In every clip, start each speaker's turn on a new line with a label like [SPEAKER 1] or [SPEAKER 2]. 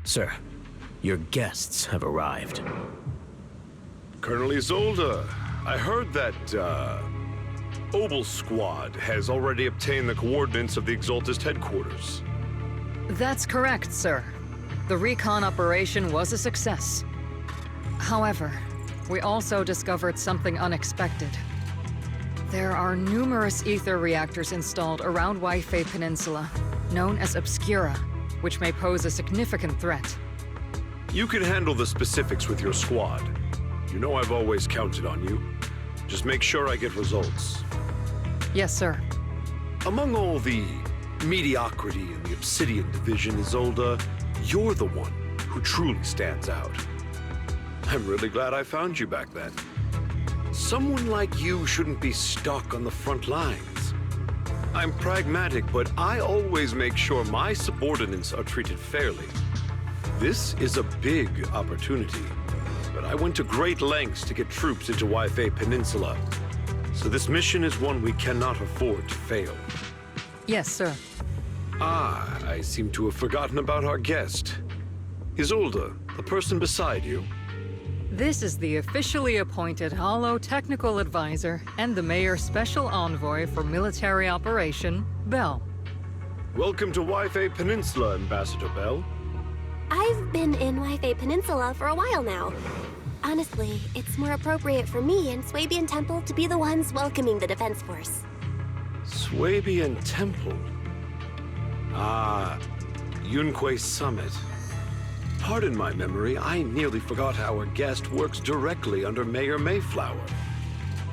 [SPEAKER 1] Sir, your guests have arrived.
[SPEAKER 2] Colonel Isolde, I heard that, Obel Squad has already obtained the coordinates of the Exaltist headquarters.
[SPEAKER 3] That's correct, sir. The recon operation was a success. However, we also discovered something unexpected. There are numerous ether reactors installed around Waifei Peninsula, known as Obscura, which may pose a significant threat.
[SPEAKER 2] You can handle the specifics with your squad. You know I've always counted on you. Just make sure I get results.
[SPEAKER 3] Yes, sir.
[SPEAKER 2] Among all the mediocrity in the Obsidian Division, Isolde, you're the one who truly stands out. I'm really glad I found you back then. Someone like you shouldn't be stuck on the front lines. I'm pragmatic, but I always make sure my subordinates are treated fairly. This is a big opportunity, but I went to great lengths to get troops into Waifei Peninsula. So this mission is one we cannot afford to fail.
[SPEAKER 3] Yes, sir.
[SPEAKER 2] Ah, I seem to have forgotten about our guest. Isolde, the person beside you.
[SPEAKER 3] This is the officially appointed Hollow Technical Advisor and the Mayor's Special Envoy for Military Operation, Bell.
[SPEAKER 2] Welcome to Waifei Peninsula, Ambassador Bell.
[SPEAKER 4] I've been in Waifei Peninsula for a while now. Honestly, it's more appropriate for me and Swabian Temple to be the ones welcoming the Defense Force.
[SPEAKER 2] Swabian Temple? Ah, Yunque Summit. Pardon my memory, I nearly forgot our guest works directly under Mayor Mayflower.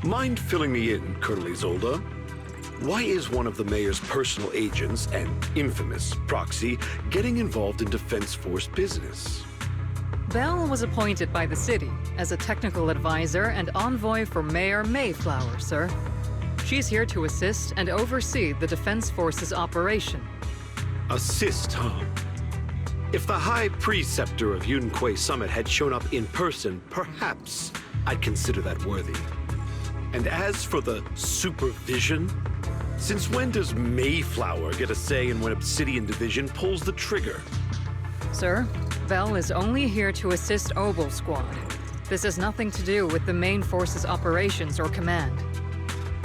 [SPEAKER 2] Mind filling me in, Colonel Isolde? Why is one of the mayor's personal agents, an infamous proxy, getting involved in Defense Force business?
[SPEAKER 3] Bell was appointed by the city as a technical advisor and envoy for Mayor Mayflower, sir. She's here to assist and oversee the Defense Force's operation.
[SPEAKER 2] Assist, huh? If the High Preceptor of Yunque Summit had shown up in person, perhaps I'd consider that worthy. And as for the supervision, since when does Mayflower get a say in when Obsidian Division pulls the trigger?
[SPEAKER 3] Sir, Bell is only here to assist Obel Squad. This has nothing to do with the main force's operations or command.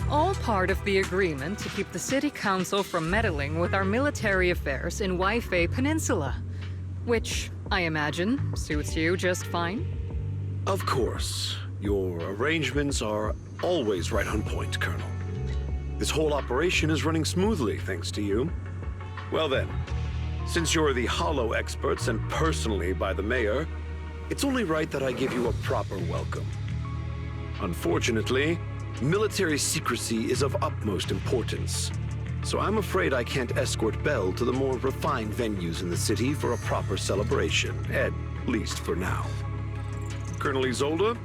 [SPEAKER 3] All part of the agreement to keep the City Council from meddling with our military affairs in Waifei Peninsula. Which, I imagine, suits you just fine?
[SPEAKER 2] Of course. Your arrangements are always right on point, Colonel. This whole operation is running smoothly, thanks to you. Well then, since you're the Hollow experts and personally by the Mayor, it's only right that I give you a proper welcome. Unfortunately, military secrecy is of utmost importance. So I'm afraid I can't escort Bell to the more refined venues in the city for a proper celebration, at least for now. Colonel Isolde,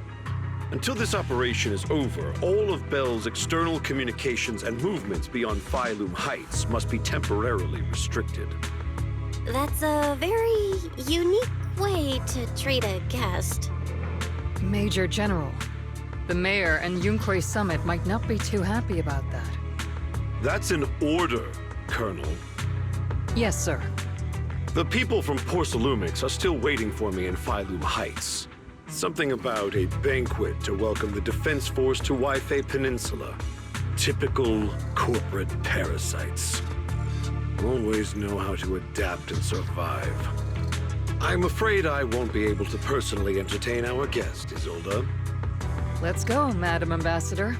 [SPEAKER 2] until this operation is over, all of Bell's external communications and movements beyond Phylum Heights must be temporarily restricted.
[SPEAKER 4] That's a very unique way to treat a guest.
[SPEAKER 3] Major General, the Mayor and Yunque Summit might not be too happy about that.
[SPEAKER 2] That's an order, Colonel.
[SPEAKER 3] Yes, sir.
[SPEAKER 2] The people from Porcelumix are still waiting for me in Phylum Heights. Something about a banquet to welcome the Defense Force to Waifei Peninsula. Typical corporate parasites. Always know how to adapt and survive. I'm afraid I won't be able to personally entertain our guest, Isolde.
[SPEAKER 3] Let's go, Madam Ambassador.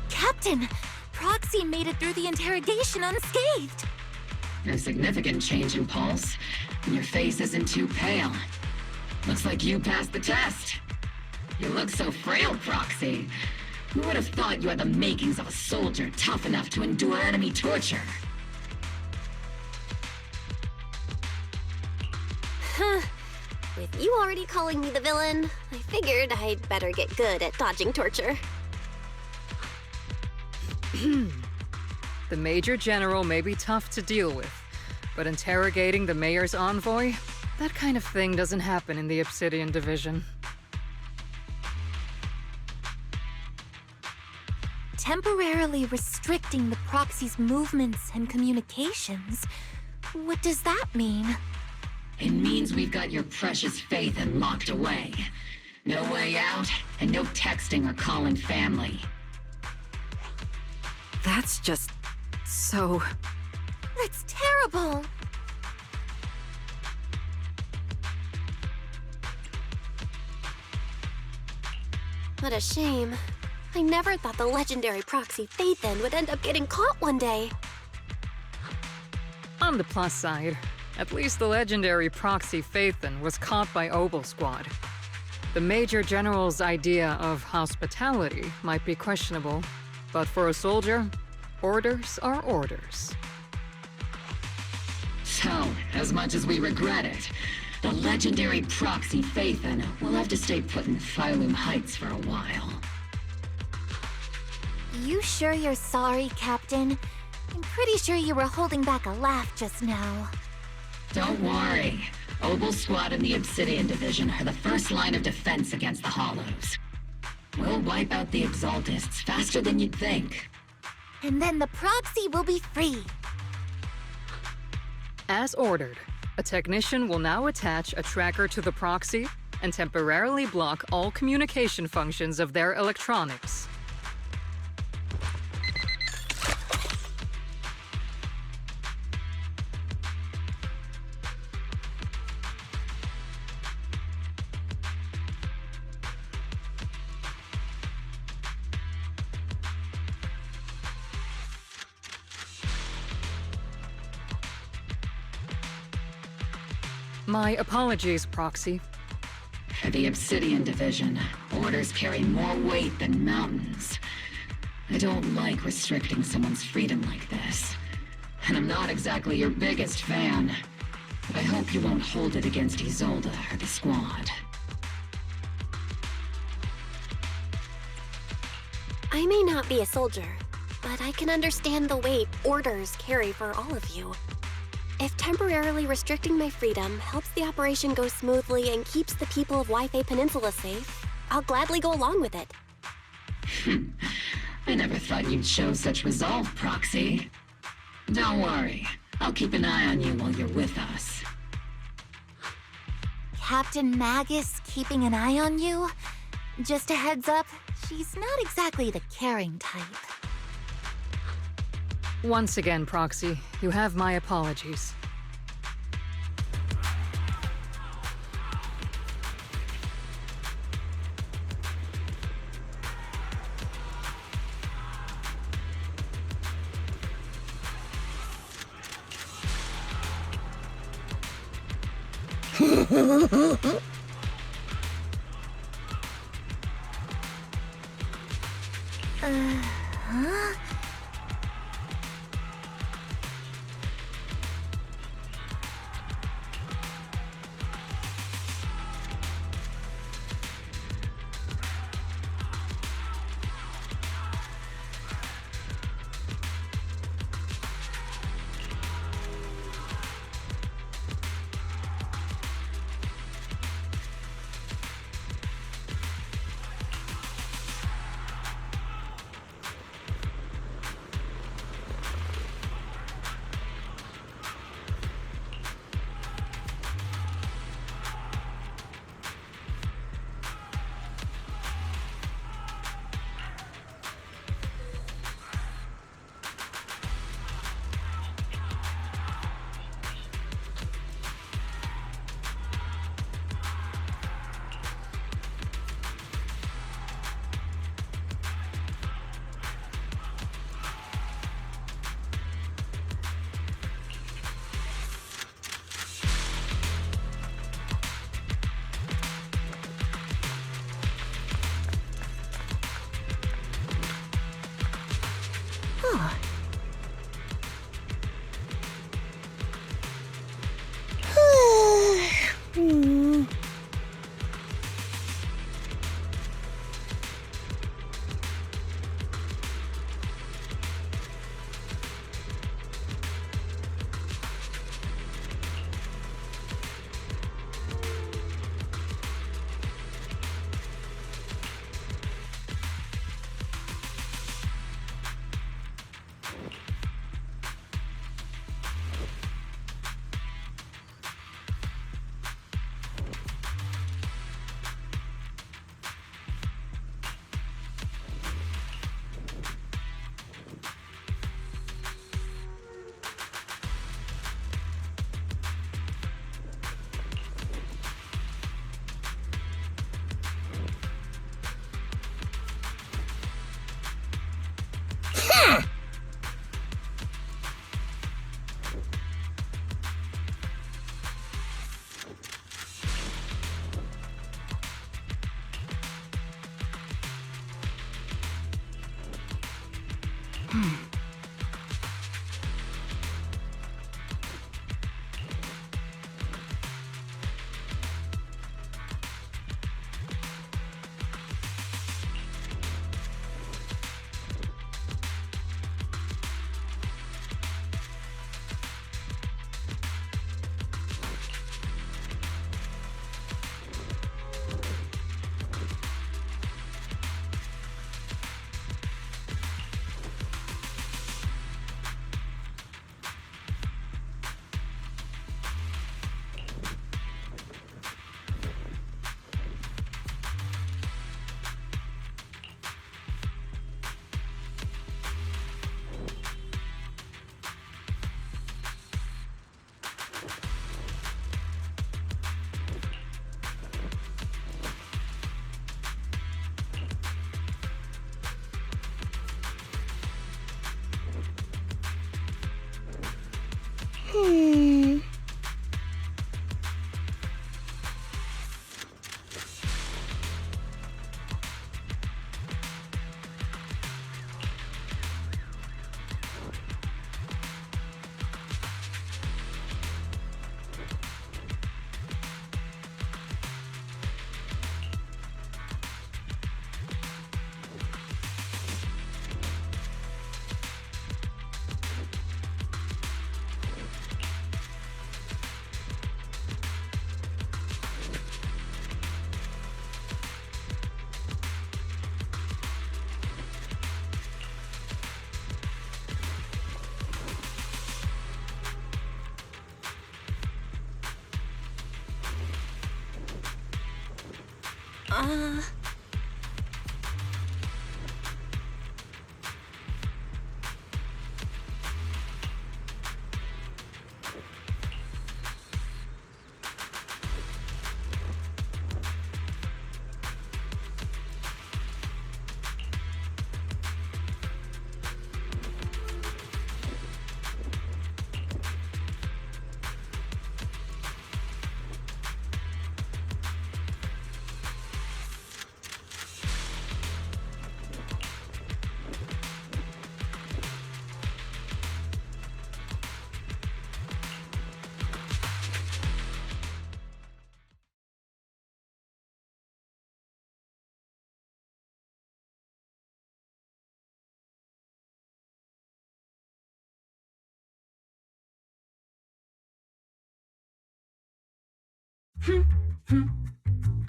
[SPEAKER 5] Captain, Proxy made it through the interrogation unscathed.
[SPEAKER 6] No significant change in pulse, and your face isn't too pale. Looks like you passed the test. You look so frail, Proxy. Who would have thought you had the makings of a soldier tough enough to endure enemy torture?
[SPEAKER 4] With you already calling me the villain, I figured I'd better get good at dodging torture.
[SPEAKER 3] The Major General may be tough to deal with, but interrogating the Mayor's envoy? That kind of thing doesn't happen in the Obsidian Division.
[SPEAKER 5] Temporarily restricting the Proxy's movements and communications. What does that mean?
[SPEAKER 6] It means we've got your precious Phaethon locked away. No way out, and no texting or calling family.
[SPEAKER 7] That's just so...
[SPEAKER 5] That's terrible!
[SPEAKER 4] What a shame. I never thought the legendary proxy Phaethon would end up getting caught one day.
[SPEAKER 3] On the plus side, at least the legendary proxy Phaethon was caught by Obel Squad. The Major General's idea of hospitality might be questionable, but for a soldier, orders are orders.
[SPEAKER 6] So, as much as we regret it, the legendary proxy Phaethon will have to stay put in Phylum Heights for a while.
[SPEAKER 5] You sure you're sorry, Captain? I'm pretty sure you were holding back a laugh just now.
[SPEAKER 6] Don't worry. Obel Squad and the Obsidian Division are the first line of defense against the Hollows. We'll wipe out the Exaltists faster than you'd think.
[SPEAKER 5] And then the Proxy will be free.
[SPEAKER 3] As ordered, a technician will now attach a tracker to the proxy and temporarily block all communication functions of their electronics. My apologies, Proxy.
[SPEAKER 6] For the Obsidian Division, orders carry more weight than mountains. I don't like restricting someone's freedom like this. And I'm not exactly your biggest fan. But I hope you won't hold it against Isolde or the squad.
[SPEAKER 4] I may not be a soldier, but I can understand the weight orders carry for all of you. If temporarily restricting my freedom helps the operation go smoothly and keeps the people of Wi-Fi Peninsula safe, I'll gladly go along with it.
[SPEAKER 6] I never thought you'd show such resolve, Proxy. Don't worry. I'll keep an eye on you while you're with us.
[SPEAKER 5] Captain Magus keeping an eye on you? Just a heads up, she's not exactly the caring type.
[SPEAKER 3] Once again, Proxy, you have my apologies.
[SPEAKER 5] Huh?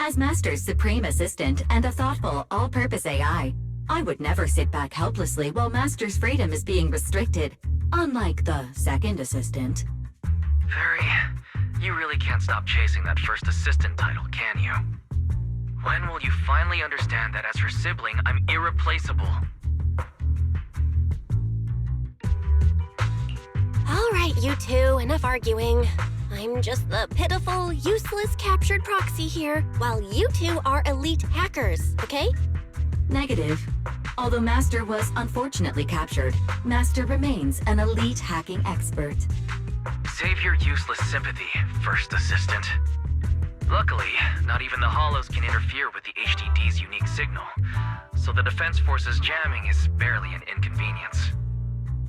[SPEAKER 8] As Master's supreme assistant and a thoughtful, all-purpose AI, I would never sit back helplessly while Master's freedom is being restricted, unlike the second assistant.
[SPEAKER 9] Fairy, you really can't stop chasing that first assistant title, can you? When will you finally understand that as her sibling, I'm irreplaceable?
[SPEAKER 4] All right, you two, enough arguing. I'm just the pitiful, useless captured proxy here, while you two are elite hackers, okay?
[SPEAKER 8] Negative. Although Master was unfortunately captured, Master remains an elite hacking expert.
[SPEAKER 9] Save your useless sympathy, first assistant. Luckily, not even the Hollows can interfere with the HDD's unique signal, so the Defense Force's jamming is barely an inconvenience.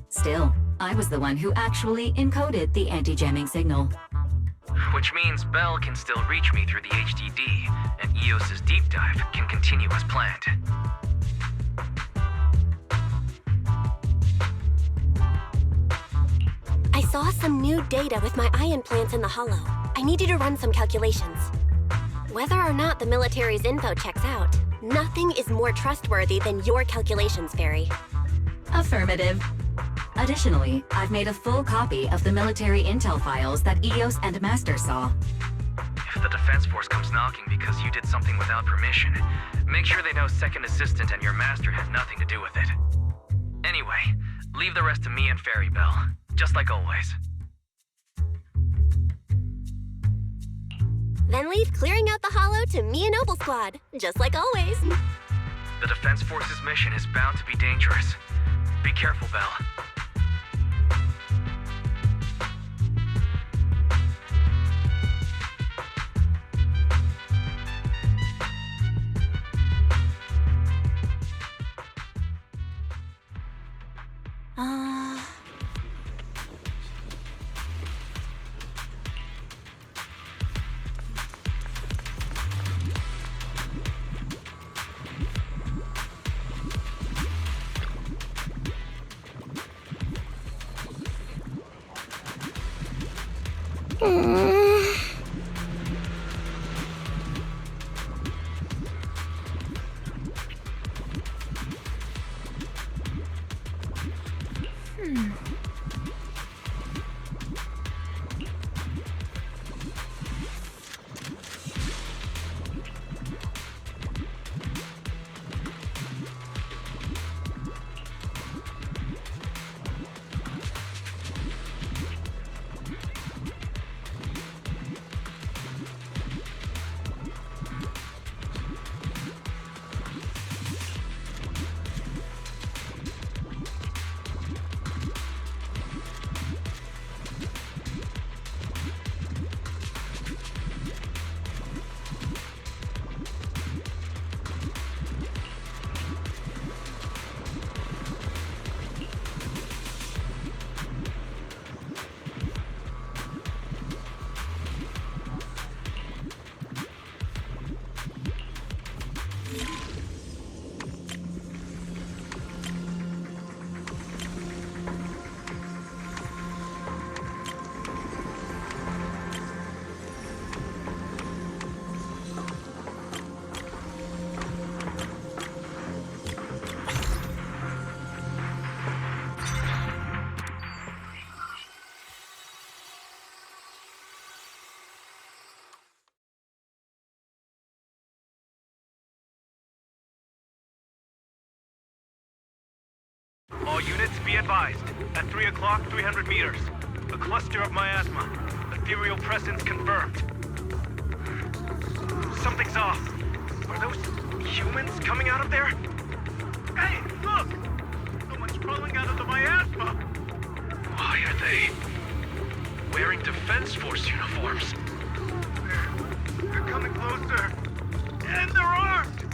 [SPEAKER 8] Still, I was the one who actually encoded the anti-jamming signal.
[SPEAKER 9] Which means Bell can still reach me through the HDD, and EOS's deep dive can continue as planned.
[SPEAKER 4] I saw some new data with my eye implants in the Hollow. I need you to run some calculations. Whether or not the military's info checks out, nothing is more trustworthy than your calculations, Fairy.
[SPEAKER 8] Affirmative. Additionally, I've made a full copy of the military intel files that EOS and Master saw.
[SPEAKER 9] If the Defense Force comes knocking because you did something without permission, make sure they know Second Assistant and your Master had nothing to do with it. Anyway, leave the rest to me and Fairy Bell, just like always.
[SPEAKER 4] Then leave clearing out the Hollow to me and Noble Squad, just like always.
[SPEAKER 9] The Defense Force's mission is bound to be dangerous. Be careful, Bell.
[SPEAKER 10] All units, be advised. At 3 o'clock, 300 meters. A cluster of miasma. Ethereal presence confirmed. Something's off. Are those humans coming out of there? Hey, look! Someone's crawling out of the miasma!
[SPEAKER 9] Why are they wearing Defense Force uniforms?
[SPEAKER 10] They're coming closer. And they're armed!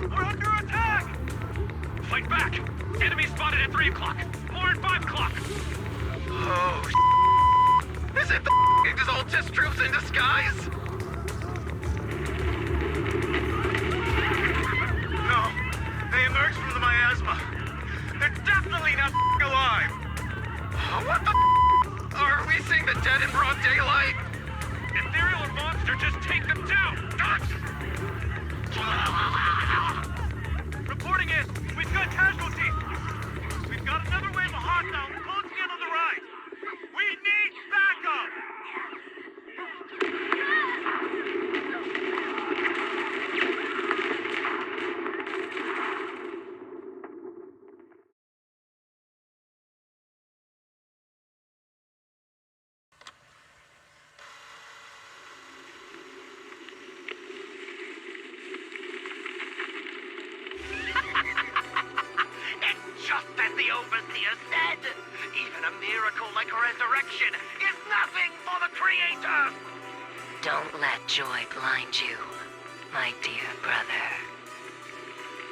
[SPEAKER 10] We're under attack!
[SPEAKER 9] Fight back! Enemy spotted at 3 o'clock. More at 5 o'clock. Oh, is it the Exaltus troops in disguise?
[SPEAKER 10] No, they emerged from the miasma. They're definitely not alive!
[SPEAKER 9] What the Are we seeing the dead in broad daylight?
[SPEAKER 10] Ethereal or monster, just take them down! Reporting in! We've got casualties! We've got another wave of hostiles closing in on the right! We need backup!
[SPEAKER 9] Just as the Overseer said, even a miracle like resurrection is nothing for the Creator!
[SPEAKER 8] Don't let joy blind you, my dear brother.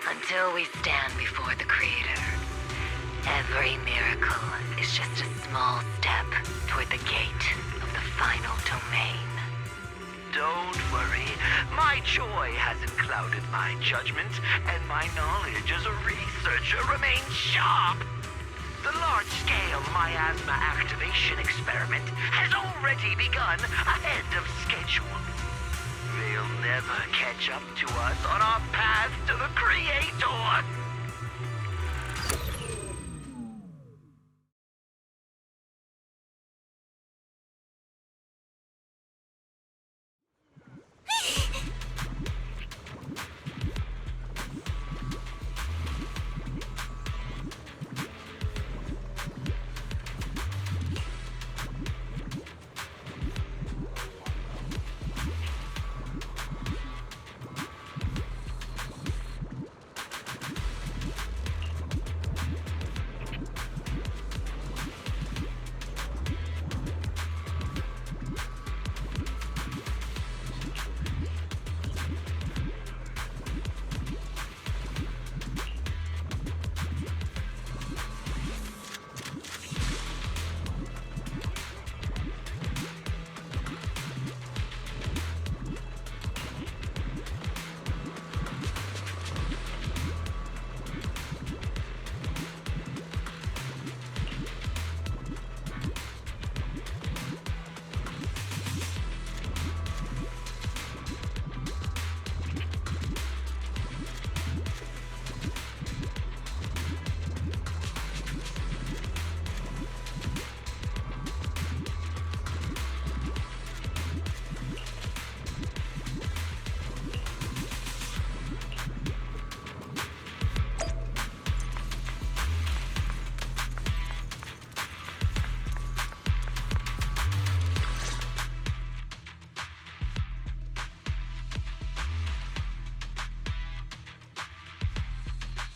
[SPEAKER 8] Until we stand before the Creator, every miracle is just a small step toward the gate of the final domain.
[SPEAKER 9] Don't worry, my joy hasn't clouded my judgment, and my knowledge as a researcher remains sharp. The large-scale miasma activation experiment has already begun ahead of schedule. They'll never catch up to us on our path to the Creator.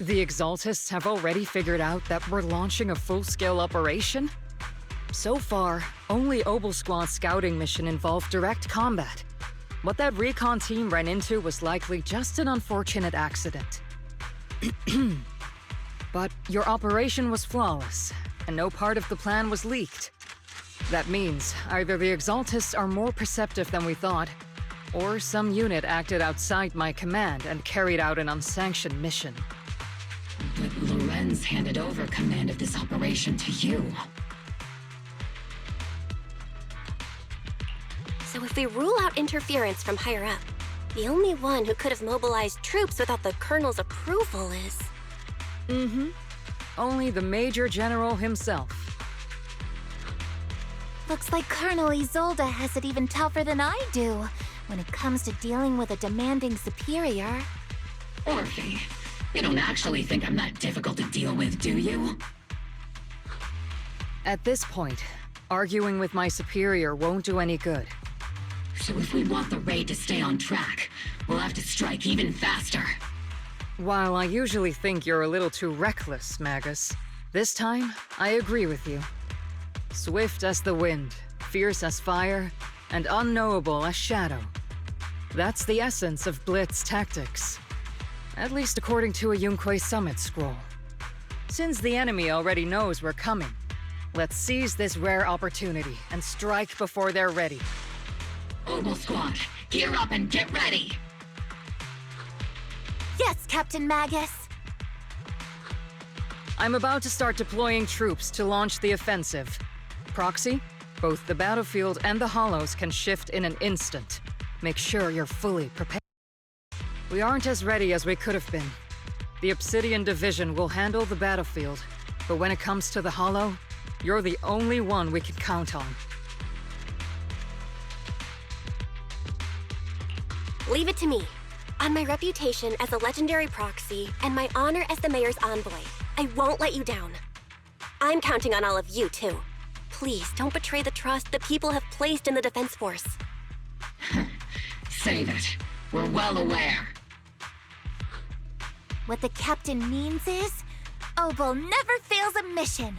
[SPEAKER 3] The Exaltists have already figured out that we're launching a full-scale operation? So far, only Obel Squad's scouting mission involved direct combat. What that recon team ran into was likely just an unfortunate accident. But your operation was flawless, and no part of the plan was leaked. That means either the Exaltists are more perceptive than we thought, or some unit acted outside my command and carried out an unsanctioned mission.
[SPEAKER 6] But Lorenz handed over command of this operation to you.
[SPEAKER 4] So if we rule out interference from higher up, the only one who could have mobilized troops without the Colonel's approval is...
[SPEAKER 3] Only the Major General himself.
[SPEAKER 5] Looks like Colonel Isolde has it even tougher than I do when it comes to dealing with a demanding superior.
[SPEAKER 6] Orphe, you don't actually think I'm that difficult to deal with, do you?
[SPEAKER 3] At this point, arguing with my superior won't do any good.
[SPEAKER 6] So if we want the raid to stay on track, we'll have to strike even faster.
[SPEAKER 3] While I usually think you're a little too reckless, Magus, this time, I agree with you. Swift as the wind, fierce as fire, and unknowable as shadow. That's the essence of Blitz tactics. At least according to a Yunque Summit scroll. Since the enemy already knows we're coming, let's seize this rare opportunity and strike before they're ready.
[SPEAKER 6] Obel Squad, gear up and get ready!
[SPEAKER 5] Yes, Captain Magus.
[SPEAKER 3] I'm about to start deploying troops to launch the offensive. Proxy, both the battlefield and the Hollows can shift in an instant. Make sure you're fully prepared. We aren't as ready as we could have been. The Obsidian Division will handle the battlefield, but when it comes to the Hollow, you're the only one we can count on.
[SPEAKER 4] Leave it to me. On my reputation as a legendary proxy and my honor as the mayor's envoy, I won't let you down. I'm counting on all of you, too. Please don't betray the trust the people have placed in the Defense Force.
[SPEAKER 6] Save it. We're well aware.
[SPEAKER 5] What the captain means is, Obel never fails a mission.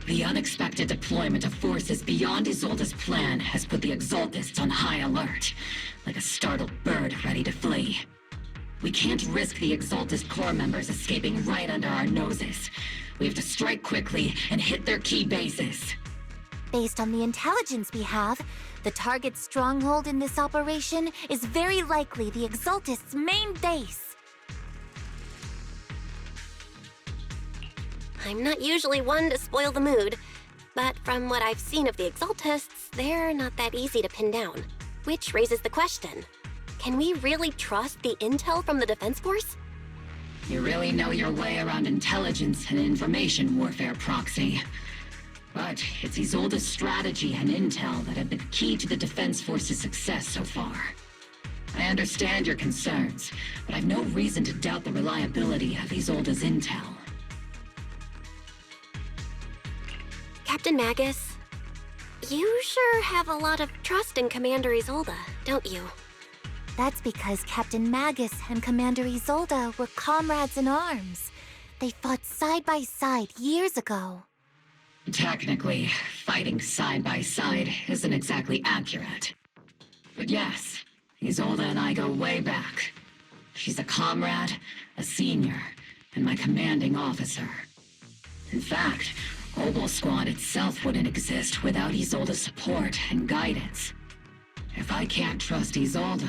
[SPEAKER 6] The unexpected deployment of forces beyond Isolde's plan has put the Exaltists on high alert, like a startled bird ready to flee. We can't risk the Exaltist core members escaping right under our noses. We have to strike quickly and hit their key bases.
[SPEAKER 5] Based on the intelligence we have, the target's stronghold in this operation is very likely the Exaltists' main base.
[SPEAKER 4] I'm not usually one to spoil the mood, but from what I've seen of the Exaltists, they're not that easy to pin down. Which raises the question, can we really trust the intel from the Defense Force?
[SPEAKER 6] You really know your way around intelligence and information warfare, Proxy. But it's Isolde's strategy and intel that have been key to the Defense Force's success so far. I understand your concerns, but I've no reason to doubt the reliability of Isolde's intel.
[SPEAKER 4] Captain Magus, you sure have a lot of trust in Commander Isolde, don't you?
[SPEAKER 5] That's because Captain Magus and Commander Isolde were comrades in arms. They fought side by side years ago.
[SPEAKER 6] Technically, fighting side by side isn't exactly accurate. But yes, Isolde and I go way back. She's a comrade, a senior, and my commanding officer. In fact, Obel Squad itself wouldn't exist without Isolde's support and guidance. If I can't trust Isolde,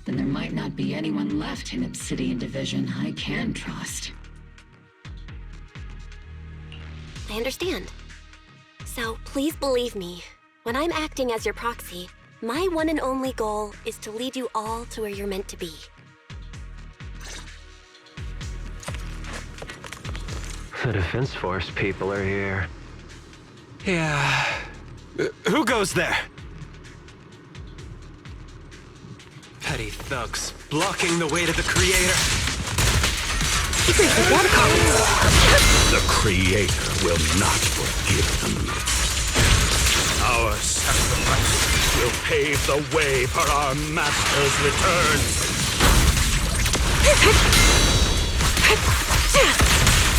[SPEAKER 6] then there might not be anyone left in Obsidian Division I can trust.
[SPEAKER 4] I understand. So please believe me, when I'm acting as your proxy, my one and only goal is to lead you all to where you're meant to be.
[SPEAKER 1] The Defense Force people are here.
[SPEAKER 10] Yeah. Who goes there? Petty thugs, blocking the way to the Creator.
[SPEAKER 2] The Creator will not forgive them. Our sacrifice will pave the way for our Master's return.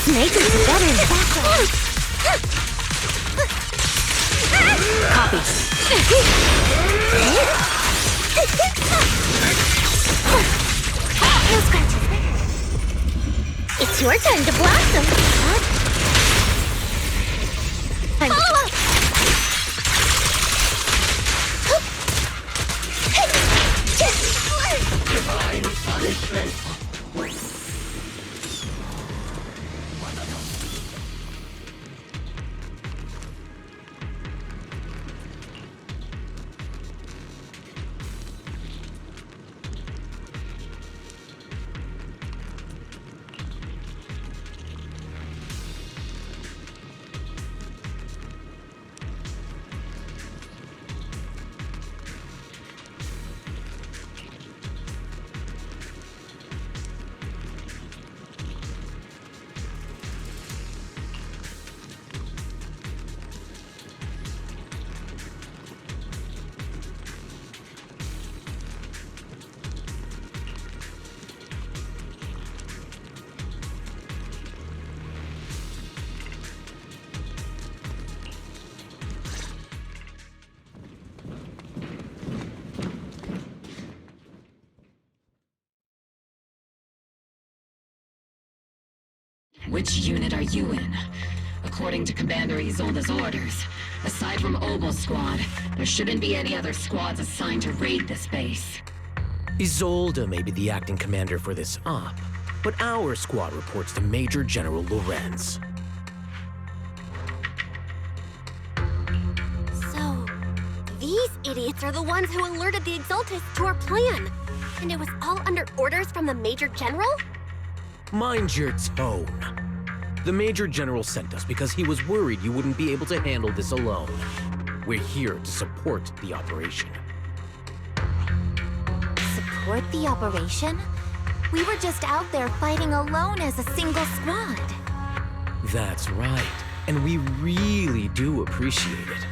[SPEAKER 5] Snake is better in the background. Copy. No scratches. It's your turn to blossom. Follow up.
[SPEAKER 6] Divine punishment. Which unit are you in? According to Commander Isolde's orders, aside from Obel's squad, there shouldn't be any other squads assigned to raid this base.
[SPEAKER 11] Isolde may be the acting commander for this op, but our squad reports to Major General Lorenz.
[SPEAKER 4] So, these idiots are the ones who alerted the Exaltists to our plan. And it was all under orders from the Major General?
[SPEAKER 11] Mind your tone. The Major General sent us because he was worried you wouldn't be able to handle this alone. We're here to support the operation.
[SPEAKER 5] Support the operation? We were just out there fighting alone as a single squad.
[SPEAKER 11] That's right, and we really do appreciate it.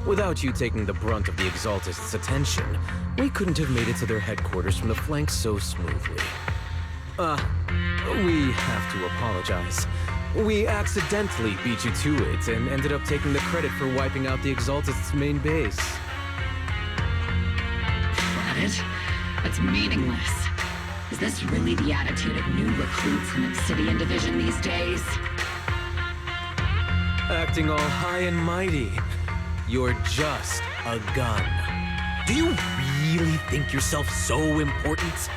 [SPEAKER 11] Without you taking the brunt of the Exaltists' attention, we couldn't have made it to their headquarters from the flank so smoothly. We have to apologize. We accidentally beat you to it and ended up taking the credit for wiping out the Exaltists' main base.
[SPEAKER 6] Credit? That's meaningless. Is this really the attitude of new recruits in Obsidian Division these days?
[SPEAKER 11] Acting all high and mighty. You're just a gun. Do you really think yourself so important?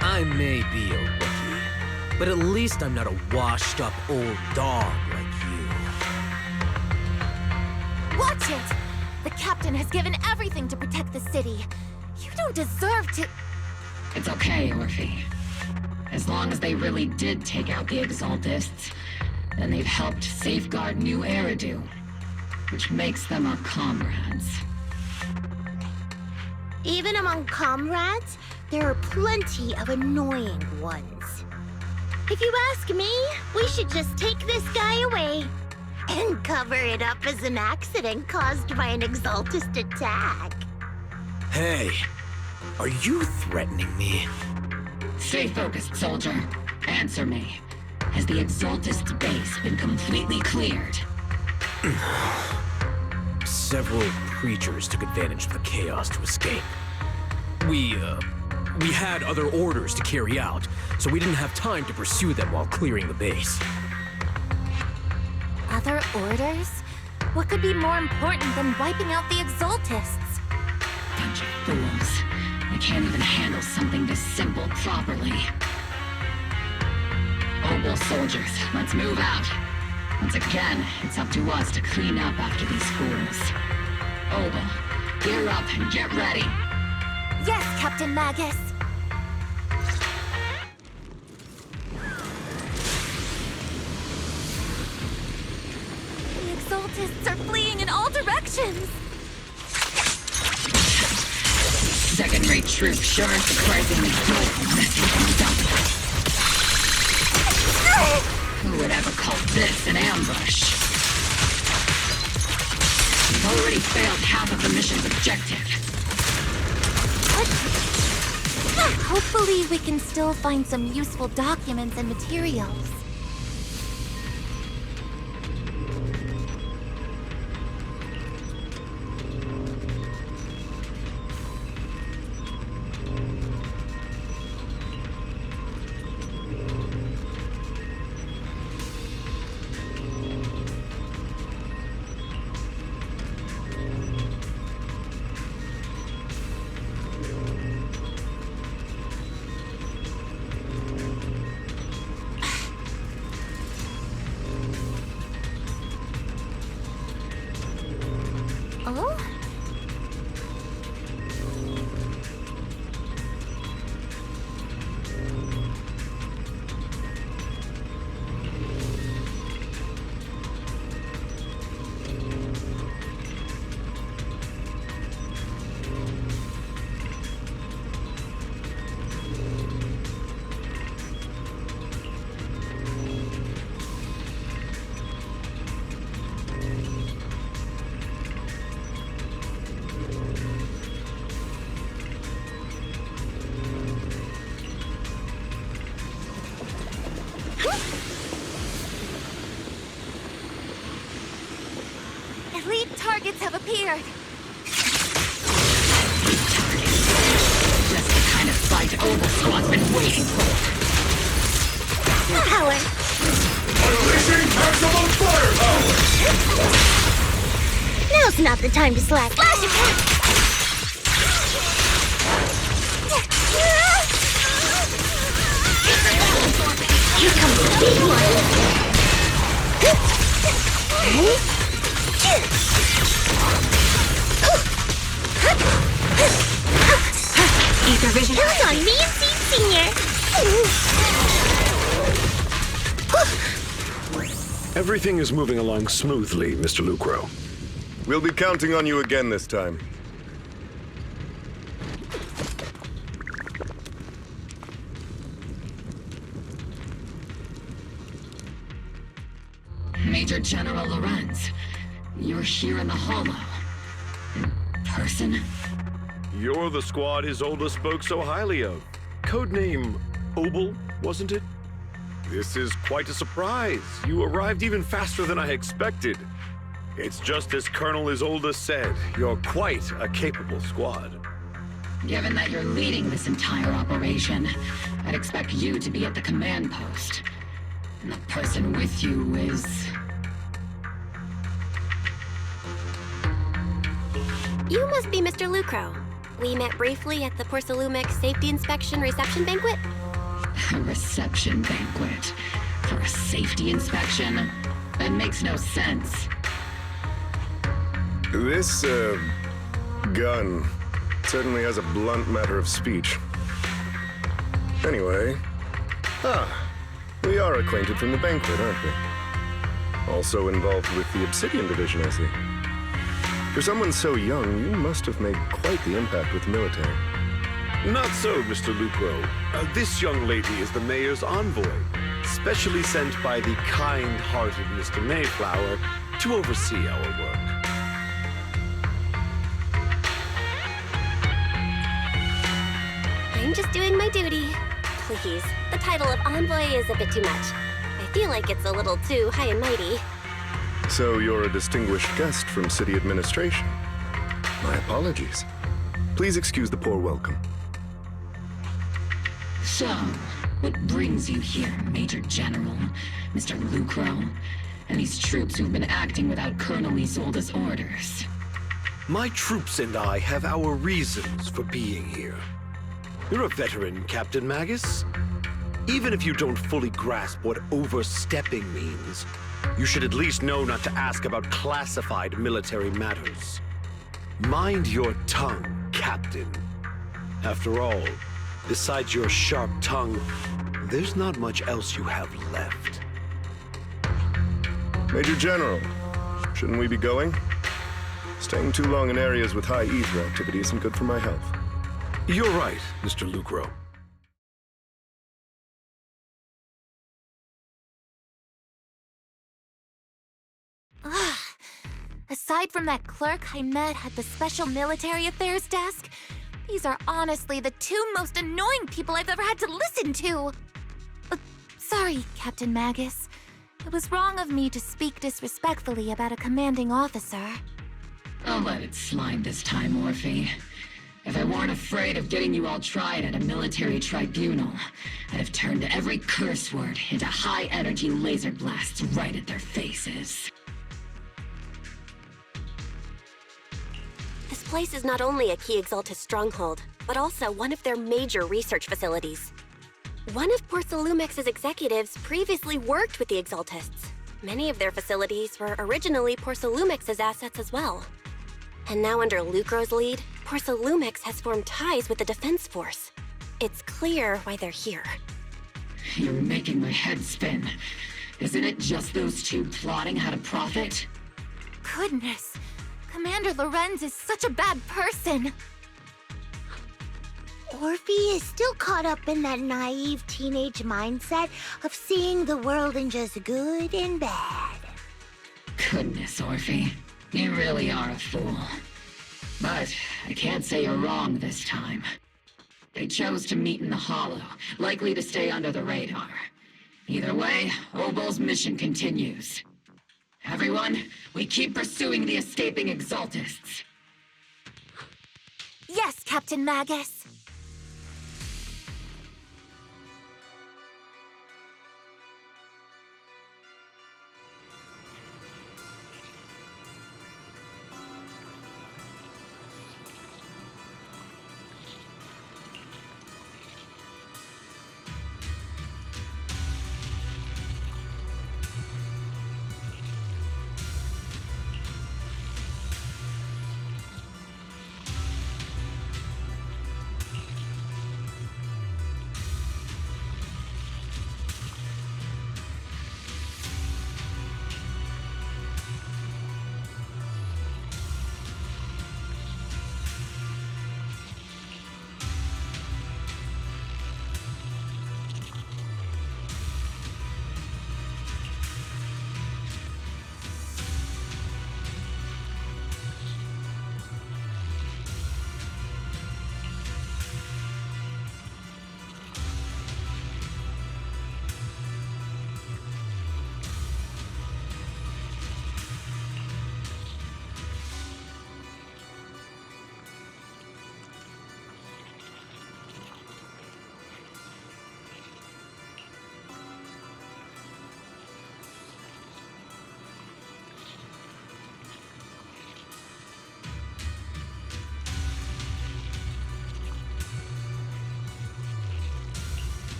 [SPEAKER 11] I may be a rookie, but at least I'm not a washed-up old dog like you.
[SPEAKER 5] Watch it! The captain has given everything to protect the city. You don't deserve to...
[SPEAKER 6] It's okay, Orphe. As long as they really did take out the Exaltists, then they've helped safeguard New Eridu, which makes them our comrades.
[SPEAKER 5] Even among comrades, there are plenty of annoying ones. If you ask me, we should just take this guy away and cover it up as an accident caused by an Exaltist attack.
[SPEAKER 11] Hey, are you threatening me?
[SPEAKER 6] Stay focused, soldier. Answer me. Has the Exaltist base been completely cleared?
[SPEAKER 11] Several creatures took advantage of the chaos to escape. We had other orders to carry out, so we didn't have time to pursue them while clearing the base.
[SPEAKER 5] Other orders? What could be more important than wiping out the Exaltists?
[SPEAKER 6] Bunch of fools. They can't even handle something this simple properly. Obel soldiers, let's move out. Once again, it's up to us to clean up after these fools. Obel, gear up and get ready.
[SPEAKER 5] Yes, Captain Magus. The Exaltists are fleeing in all directions.
[SPEAKER 6] Second-rate troops sure are surprisingly good at messing things up. Who would ever call this an ambush? We've already failed half of the mission's objective.
[SPEAKER 5] Hopefully we can still find some useful documents and materials. Oh? Elite targets have appeared.
[SPEAKER 6] Just the kind of fight Oval Squad's been waiting for.
[SPEAKER 5] Power.
[SPEAKER 2] Unleashing maximum firepower!
[SPEAKER 5] Now's not the time to slack. Flash attack! Here comes the big one.
[SPEAKER 6] Ether vision.
[SPEAKER 5] Count on me and Seed Senior.
[SPEAKER 2] Everything is moving along smoothly, Mr. Lucro.
[SPEAKER 12] We'll be counting on you again this time.
[SPEAKER 6] Major General Lorenz, you're here in the Hollow. In person?
[SPEAKER 2] You're the squad Isolde spoke so highly of. Codename Obel, wasn't it? This is quite a surprise. You arrived even faster than I expected. It's just as Colonel Isolde said, you're quite a capable squad.
[SPEAKER 6] Given that you're leading this entire operation, I'd expect you to be at the command post. And the person with you is...
[SPEAKER 4] You must be Mr. Lucro. We met briefly at the Porcelumix Safety Inspection Reception Banquet.
[SPEAKER 6] A reception banquet for a safety inspection? That makes no sense.
[SPEAKER 12] This, gun certainly has a blunt matter of speech. Anyway, we are acquainted from the banquet, aren't we? Also involved with the Obsidian Division, I see. For someone so young, you must have made quite the impact with the military.
[SPEAKER 2] Not so, Mr. Lucro. This young lady is the mayor's envoy, specially sent by the kind-hearted Mr. Mayflower to oversee our work.
[SPEAKER 4] I'm just doing my duty. Please, the title of envoy is a bit too much. I feel like it's a little too high and mighty.
[SPEAKER 12] So you're a distinguished guest from city administration. My apologies. Please excuse the poor welcome.
[SPEAKER 6] So, what brings you here, Major General, Mr. Lucro, and these troops who've been acting without Colonel Isolde's orders?
[SPEAKER 2] My troops and I have our reasons for being here. You're a veteran, Captain Magus. Even if you don't fully grasp what overstepping means, you should at least know not to ask about classified military matters. Mind your tongue, Captain. After all, besides your sharp tongue, there's not much else you have left.
[SPEAKER 12] Major General, shouldn't we be going? Staying too long in areas with high ether activity isn't good for my health.
[SPEAKER 2] You're right, Mr. Lucro.
[SPEAKER 5] Aside from that clerk I met at the Special Military Affairs desk, these are honestly the two most annoying people I've ever had to listen to. Sorry, Captain Magus. It was wrong of me to speak disrespectfully about a commanding officer.
[SPEAKER 6] I'll let it slide this time, Morphe. If I weren't afraid of getting you all tried at a military tribunal, I'd have turned every curse word into high-energy laser blasts right at their faces.
[SPEAKER 4] This place is not only a key Exaltus stronghold, but also one of their major research facilities. One of Porcelumix's executives previously worked with the Exaltists. Many of their facilities were originally Porcelumix's assets as well. And now under Lucro's lead, Porsa Lumix has formed ties with the Defense Force. It's clear why they're here.
[SPEAKER 6] You're making my head spin. Isn't it just those two plotting how to profit?
[SPEAKER 5] Goodness, Commander Lorenz is such a bad person. Orphe is still caught up in that naive teenage mindset of seeing the world in just good and bad.
[SPEAKER 6] Goodness, Orphe. You really are a fool. But I can't say you're wrong this time. They chose to meet in the Hollow, likely to stay under the radar. Either way, Obol's mission continues. Everyone, we keep pursuing the escaping Exaltists.
[SPEAKER 5] Yes, Captain Magus.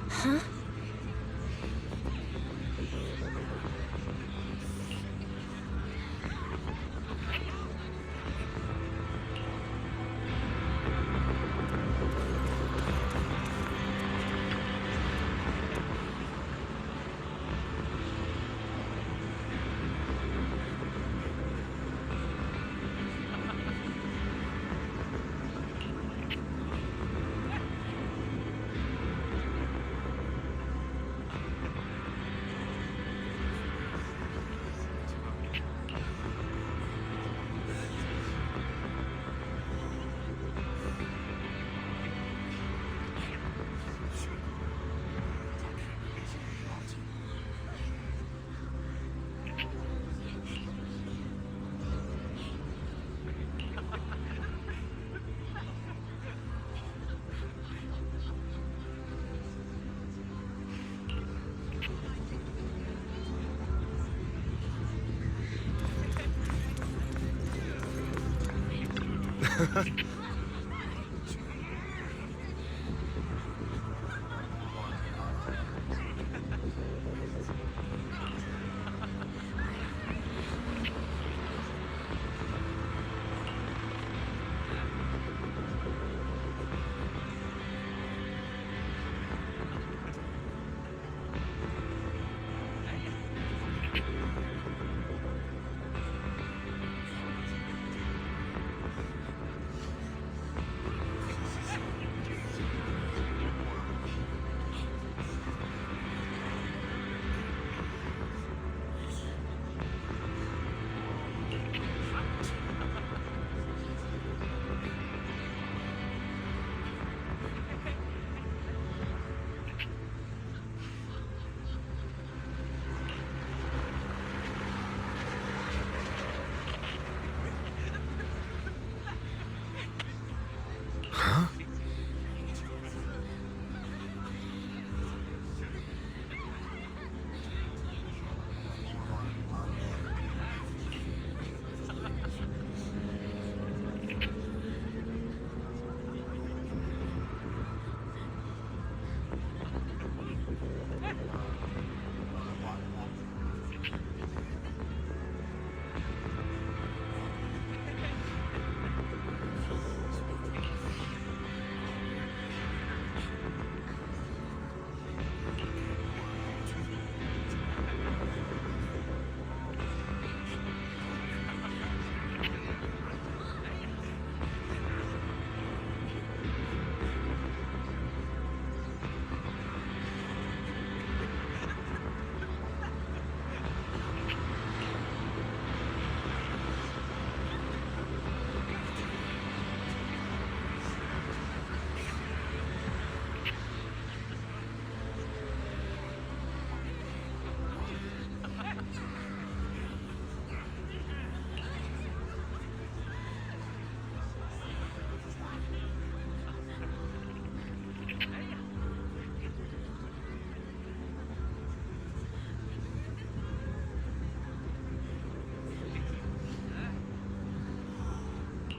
[SPEAKER 5] Huh?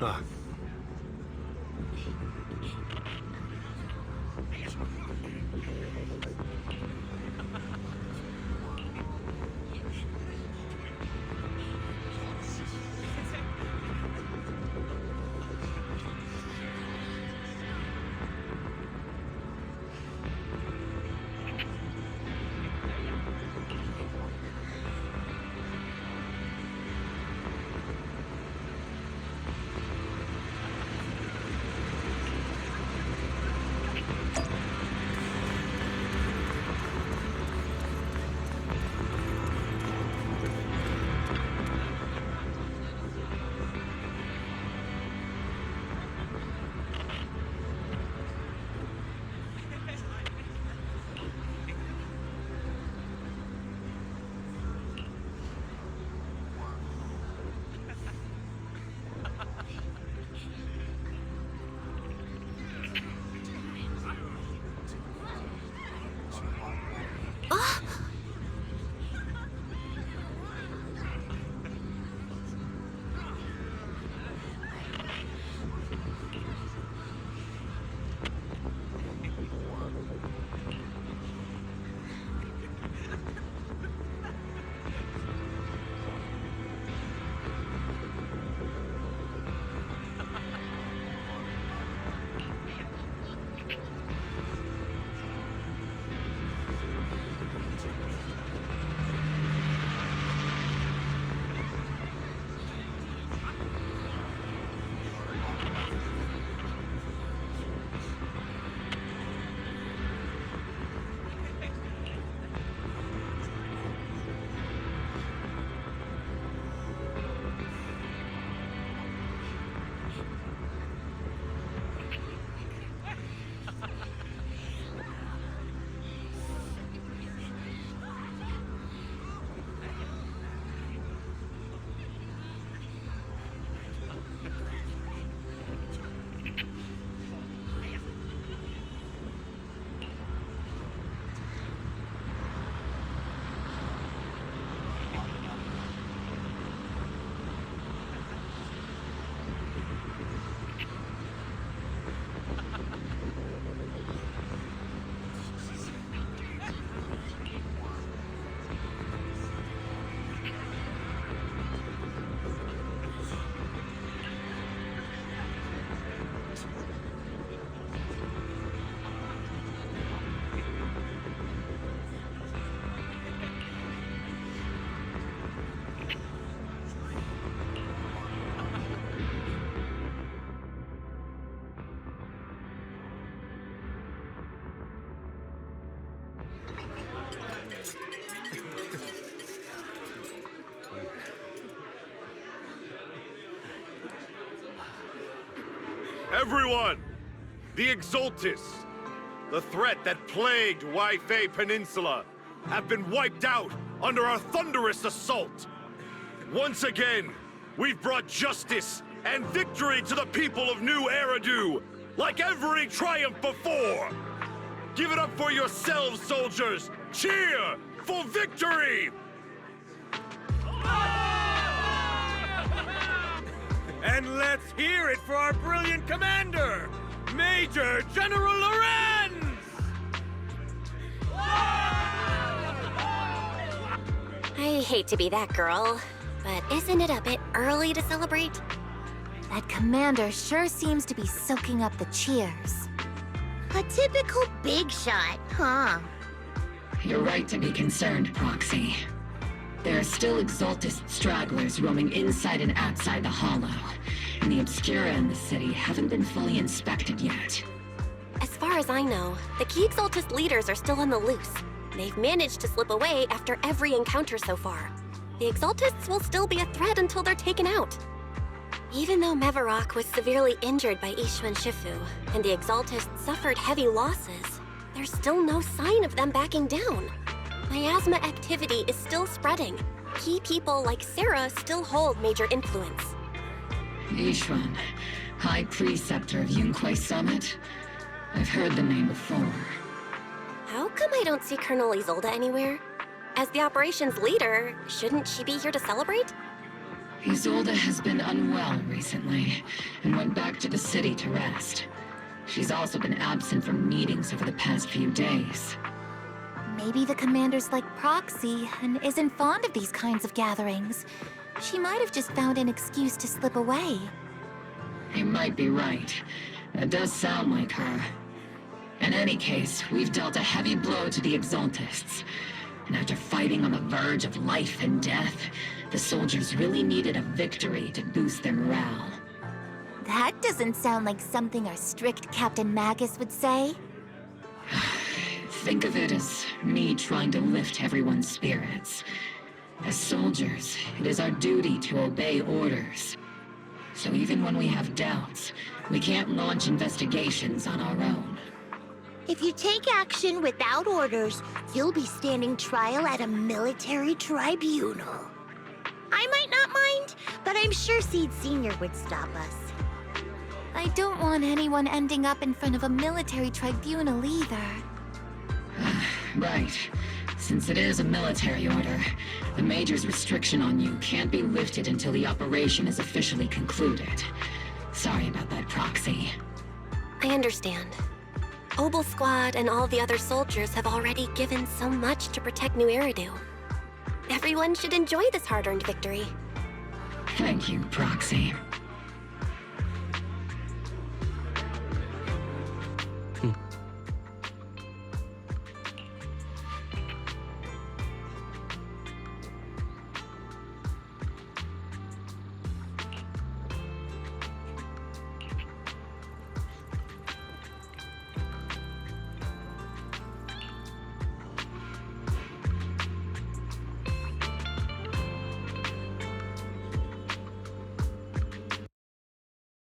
[SPEAKER 2] Ah. Everyone! The Exultus, the threat that plagued Waifei Peninsula, have been wiped out under our thunderous assault. Once again, we've brought justice and victory to the people of New Eridu, like every triumph before! Give it up for yourselves, soldiers! Cheer for victory!
[SPEAKER 10] And let's hear it for our brilliant commander, Major General Lorenz!
[SPEAKER 4] I hate to be that girl, but isn't it a bit early to celebrate?
[SPEAKER 5] That commander sure seems to be soaking up the cheers. A typical big shot, huh?
[SPEAKER 6] You're right to be concerned, Proxy. There are still Exultist stragglers roaming inside and outside the Hollow, and the Obscura in the city haven't been fully inspected yet.
[SPEAKER 4] As far as I know, the key Exultist leaders are still on the loose. They've managed to slip away after every encounter so far. The Exultists will still be a threat until they're taken out. Even though Mevarok was severely injured by Ishwan Shifu, and the Exultists suffered heavy losses, there's still no sign of them backing down. Miasma activity is still spreading. Key people like Sarah still hold major influence.
[SPEAKER 6] Ishwan, High Preceptor of Yunquai Summit? I've heard the name before.
[SPEAKER 4] How come I don't see Colonel Isolde anywhere? As the operations leader, shouldn't she be here to celebrate?
[SPEAKER 6] Isolde has been unwell recently, and went back to the city to rest. She's also been absent from meetings over the past few days.
[SPEAKER 5] Maybe the commander's like Proxy and isn't fond of these kinds of gatherings. She might have just found an excuse to slip away.
[SPEAKER 6] You might be right. That does sound like her. In any case, we've dealt a heavy blow to the Exaltists. And after fighting on the verge of life and death, the soldiers really needed a victory to boost their morale.
[SPEAKER 5] That doesn't sound like something our strict Captain Magus would say.
[SPEAKER 6] Think of it as me trying to lift everyone's spirits. As soldiers, it is our duty to obey orders. So even when we have doubts, we can't launch investigations on our own.
[SPEAKER 5] If you take action without orders, you'll be standing trial at a military tribunal. I might not mind, but I'm sure Seed Sr. would stop us. I don't want anyone ending up in front of a military tribunal either.
[SPEAKER 6] Right. Since it is a military order, the Major's restriction on you can't be lifted until the operation is officially concluded. Sorry about that, Proxy.
[SPEAKER 4] I understand. Obel Squad and all the other soldiers have already given so much to protect New Eridu. Everyone should enjoy this hard-earned victory.
[SPEAKER 6] Thank you, Proxy.